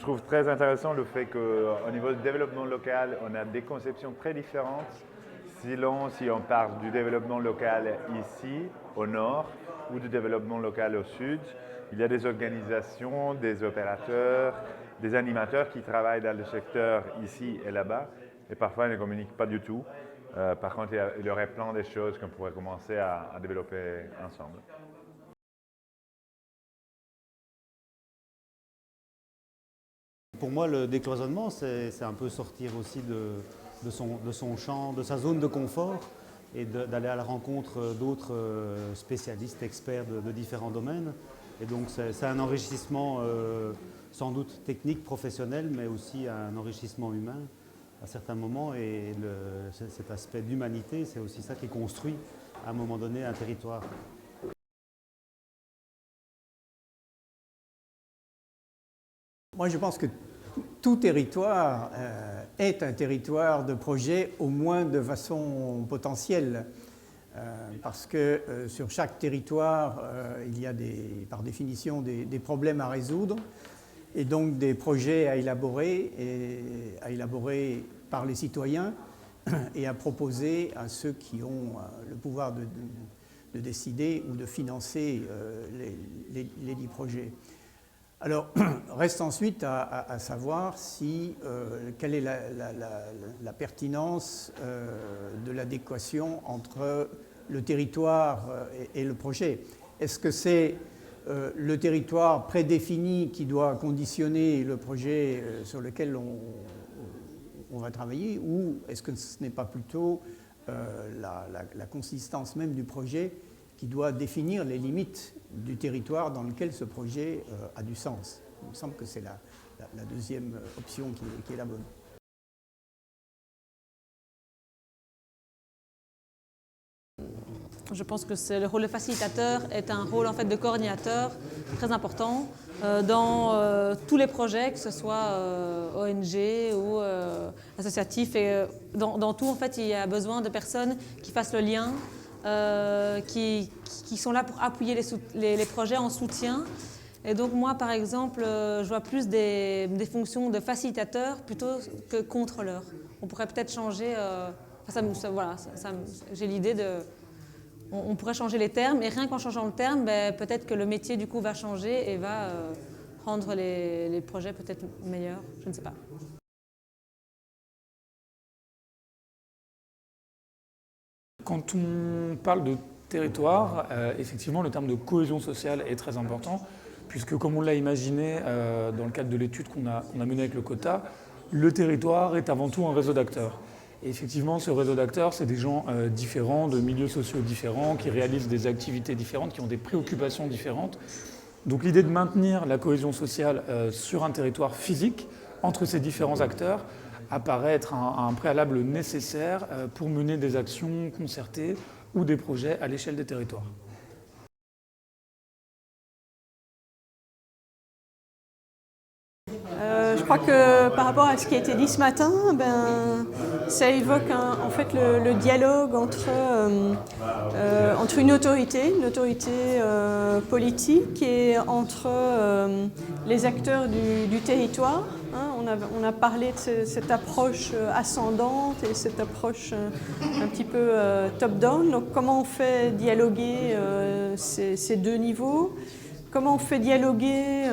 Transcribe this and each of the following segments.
trouve très intéressant le fait qu'au niveau du développement local, on a des conceptions très différentes si on parle du développement local ici, au nord, ou du développement local au sud. Il y a des organisations, des opérateurs, des animateurs qui travaillent dans le secteur ici et là-bas, et parfois ils ne communiquent pas du tout. Par contre, il y aurait plein de choses qu'on pourrait commencer à développer ensemble. Pour moi, le décloisonnement, c'est un peu sortir aussi de son champ, de sa zone de confort et d'aller à la rencontre d'autres spécialistes, experts de différents domaines. Et donc c'est un enrichissement sans doute technique, professionnel, mais aussi un enrichissement humain à certains moments. Et cet aspect d'humanité, c'est aussi ça qui construit à un moment donné un territoire. Moi, je pense que tout territoire est un territoire de projet, au moins de façon potentielle. Parce que sur chaque territoire, il y a par définition des problèmes à résoudre et donc des projets à élaborer par les citoyens et à proposer à ceux qui ont le pouvoir de décider ou de financer les dits projets. Alors, reste ensuite à savoir quelle est la pertinence de l'adéquation entre le territoire et le projet. Est-ce que c'est le territoire prédéfini qui doit conditionner le projet sur lequel on va travailler, ou est-ce que ce n'est pas plutôt la consistance même du projet qui doit définir les limites du territoire dans lequel ce projet a du sens? Il me semble que c'est la deuxième option qui est la bonne. Je pense que le rôle de facilitateur est un rôle en fait de coordinateur très important dans tous les projets, que ce soit ONG ou associatif. Et dans tout, en fait, il y a besoin de personnes qui fassent le lien, qui sont là pour appuyer les projets en soutien. Et donc moi, par exemple, je vois plus des fonctions de facilitateur plutôt que contrôleur. On pourrait peut-être changer, j'ai l'idée de... On pourrait changer les termes, et rien qu'en changeant le terme, peut-être que le métier du coup va changer et va rendre les projets peut-être meilleurs, je ne sais pas. Quand on parle de territoire, effectivement le terme de cohésion sociale est très important, puisque comme on l'a imaginé dans le cadre de l'étude qu'on a menée avec le quota, le territoire est avant tout un réseau d'acteurs. Et effectivement, ce réseau d'acteurs, c'est des gens différents, de milieux sociaux différents, qui réalisent des activités différentes, qui ont des préoccupations différentes. Donc l'idée de maintenir la cohésion sociale sur un territoire physique, entre ces différents acteurs, apparaît être un préalable nécessaire pour mener des actions concertées ou des projets à l'échelle des territoires. Je crois que par rapport à ce qui a été dit ce matin, ça évoque en fait le dialogue entre une autorité politique et entre les acteurs du territoire. On a parlé de cette approche ascendante et cette approche un petit peu top-down. Donc comment on fait dialoguer ces deux niveaux? Comment on fait dialoguer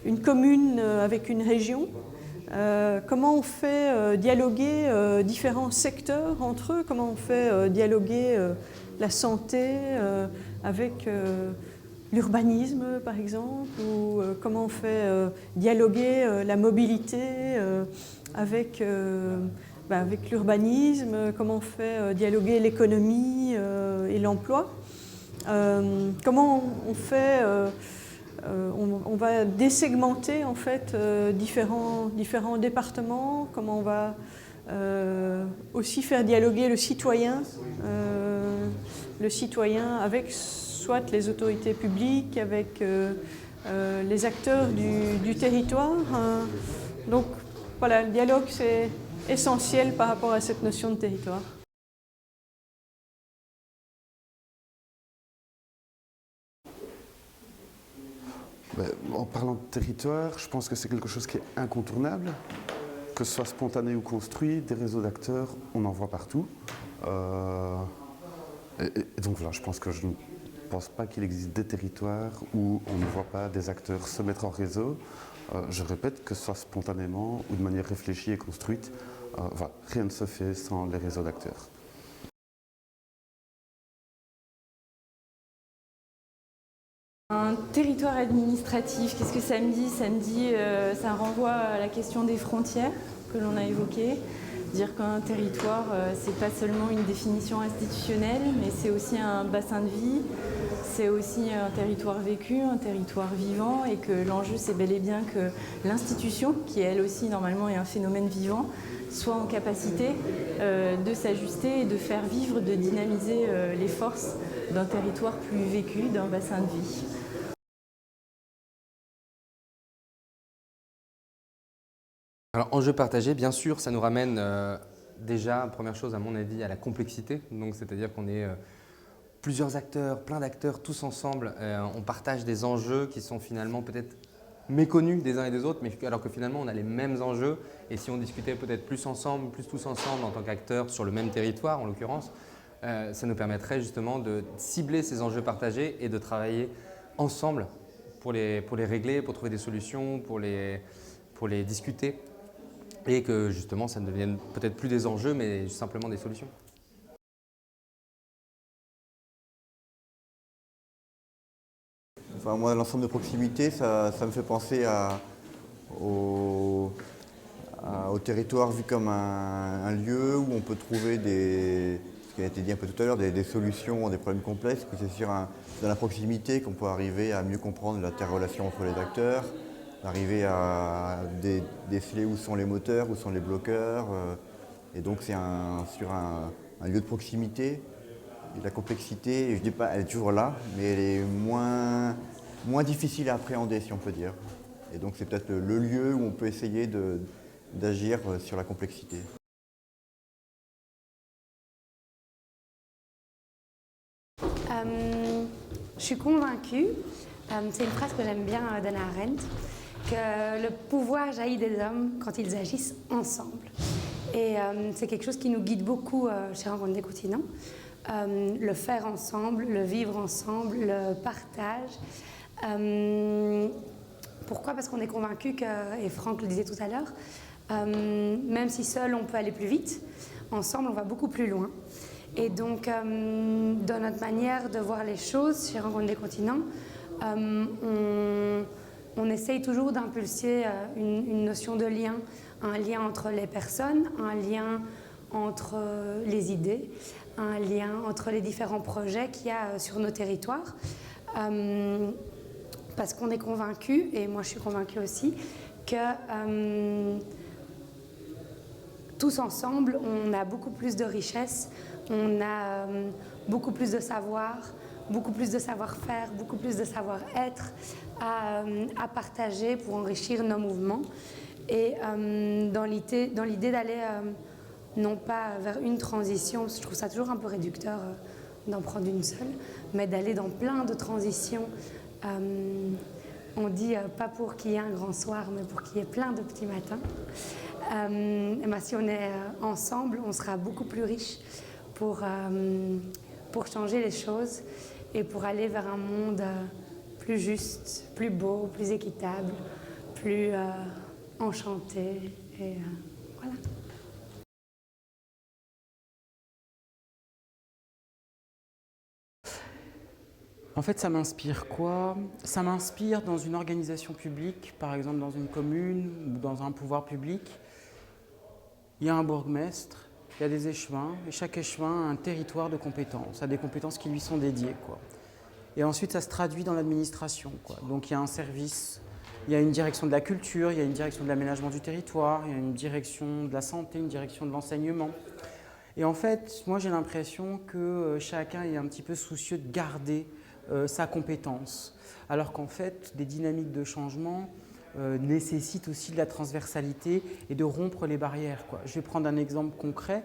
une commune avec une région? Comment on fait dialoguer différents secteurs entre eux? Comment on fait dialoguer la santé avec l'urbanisme, par exemple? Ou comment on fait dialoguer la mobilité avec l'urbanisme? Comment on fait dialoguer l'économie et l'emploi? Comment on fait, on va désegmenter en fait différents départements, comment on va aussi faire dialoguer le citoyen avec soit les autorités publiques, avec les acteurs du territoire. Donc voilà, le dialogue c'est essentiel par rapport à cette notion de territoire. En parlant parlant de territoire, je pense que c'est quelque chose qui est incontournable, que ce soit spontané ou construit, des réseaux d'acteurs, on en voit partout. Et donc voilà, je pense que je ne pense pas qu'il existe des territoires où on ne voit pas des acteurs se mettre en réseau. Je répète, que ce soit spontanément ou de manière réfléchie et construite, voilà, rien ne se fait sans les réseaux d'acteurs. Un territoire administratif, qu'est-ce que ça me dit? Ça me dit, ça renvoie à la question des frontières que l'on a évoquée. Dire qu'un territoire, c'est pas seulement une définition institutionnelle, mais c'est aussi un bassin de vie, c'est aussi un territoire vécu, un territoire vivant, et que l'enjeu, c'est bel et bien que l'institution, qui elle aussi normalement est un phénomène vivant, soit en capacité de s'ajuster et de faire vivre, de dynamiser les forces d'un territoire plus vécu, d'un bassin de vie. Alors, enjeu partagé, bien sûr, ça nous ramène déjà, première chose à mon avis, à la complexité. Donc, c'est-à-dire qu'on est plusieurs acteurs, plein d'acteurs, tous ensemble. On partage des enjeux qui sont finalement peut-être méconnus des uns et des autres, mais alors que finalement, on a les mêmes enjeux. Et si on discutait peut-être plus ensemble, plus tous ensemble en tant qu'acteurs sur le même territoire, en l'occurrence, ça nous permettrait justement de cibler ces enjeux partagés et de travailler ensemble pour les régler, pour trouver des solutions, pour les discuter. Et que justement, ça ne devienne peut-être plus des enjeux, mais simplement des solutions. Enfin, moi, l'ensemble de proximité, ça me fait penser au territoire vu comme un lieu où on peut trouver ce qui a été dit un peu tout à l'heure, des solutions, des problèmes complexes, que c'est dans la proximité qu'on peut arriver à mieux comprendre l'interrelation entre les acteurs, arriver à déceler où sont les moteurs, où sont les bloqueurs. Et donc c'est sur un lieu de proximité. Et la complexité, je ne dis pas, elle est toujours là, mais elle est moins difficile à appréhender, si on peut dire. Et donc c'est peut-être le lieu où on peut essayer d'agir sur la complexité. Je suis convaincue, c'est une phrase que j'aime bien d'Hannah Arendt, que le pouvoir jaillit des hommes quand ils agissent ensemble. Et c'est quelque chose qui nous guide beaucoup chez Rencontre des continents. Le faire ensemble, le vivre ensemble, le partage. Pourquoi? Parce qu'on est convaincu que, et Franck le disait tout à l'heure, même si seul on peut aller plus vite, ensemble on va beaucoup plus loin. Et donc, dans notre manière de voir les choses chez Rencontre des continents, on essaye toujours d'impulser une notion de lien, un lien entre les personnes, un lien entre les idées, un lien entre les différents projets qu'il y a sur nos territoires. Parce qu'on est convaincu, et moi je suis convaincue aussi, que tous ensemble, on a beaucoup plus de richesse, on a beaucoup plus de savoir, beaucoup plus de savoir-faire, beaucoup plus de savoir-être à partager pour enrichir nos mouvements. Et dans l'idée d'aller non pas vers une transition, parce que je trouve ça toujours un peu réducteur d'en prendre une seule, mais d'aller dans plein de transitions. On dit pas pour qu'il y ait un grand soir, mais pour qu'il y ait plein de petits matins. Et ben, si on est ensemble, on sera beaucoup plus riche pour changer les choses et pour aller vers un monde plus juste, plus beau, plus équitable, plus enchanté. Et voilà. En fait, ça m'inspire quoi? Ça m'inspire dans une organisation publique, par exemple dans une commune ou dans un pouvoir public. Il y a un bourgmestre, il y a des échevins, et chaque échevin a un territoire de compétences, a des compétences qui lui sont dédiées, quoi. Et ensuite, ça se traduit dans l'administration, quoi. Donc il y a un service, il y a une direction de la culture, il y a une direction de l'aménagement du territoire, il y a une direction de la santé, une direction de l'enseignement. Et en fait, moi j'ai l'impression que chacun est un petit peu soucieux de garder sa compétence, alors qu'en fait, des dynamiques de changement nécessitent aussi de la transversalité et de rompre les barrières, quoi. Je vais prendre un exemple concret.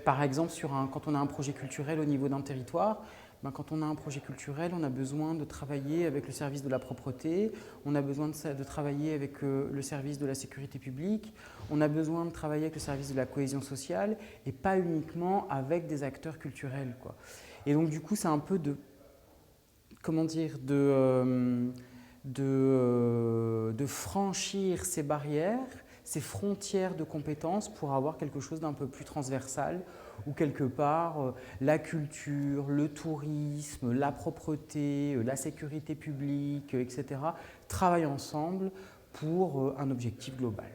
Par exemple, quand on a un projet culturel au niveau d'un territoire, quand on a un projet culturel, on a besoin de travailler avec le service de la propreté, on a besoin de travailler avec le service de la sécurité publique, on a besoin de travailler avec le service de la cohésion sociale et pas uniquement avec des acteurs culturels, quoi. Et donc du coup, c'est un peu de, comment dire, de franchir ces barrières, ces frontières de compétences pour avoir quelque chose d'un peu plus transversal, où quelque part la culture, le tourisme, la propreté, la sécurité publique, etc. travaillent ensemble pour un objectif global.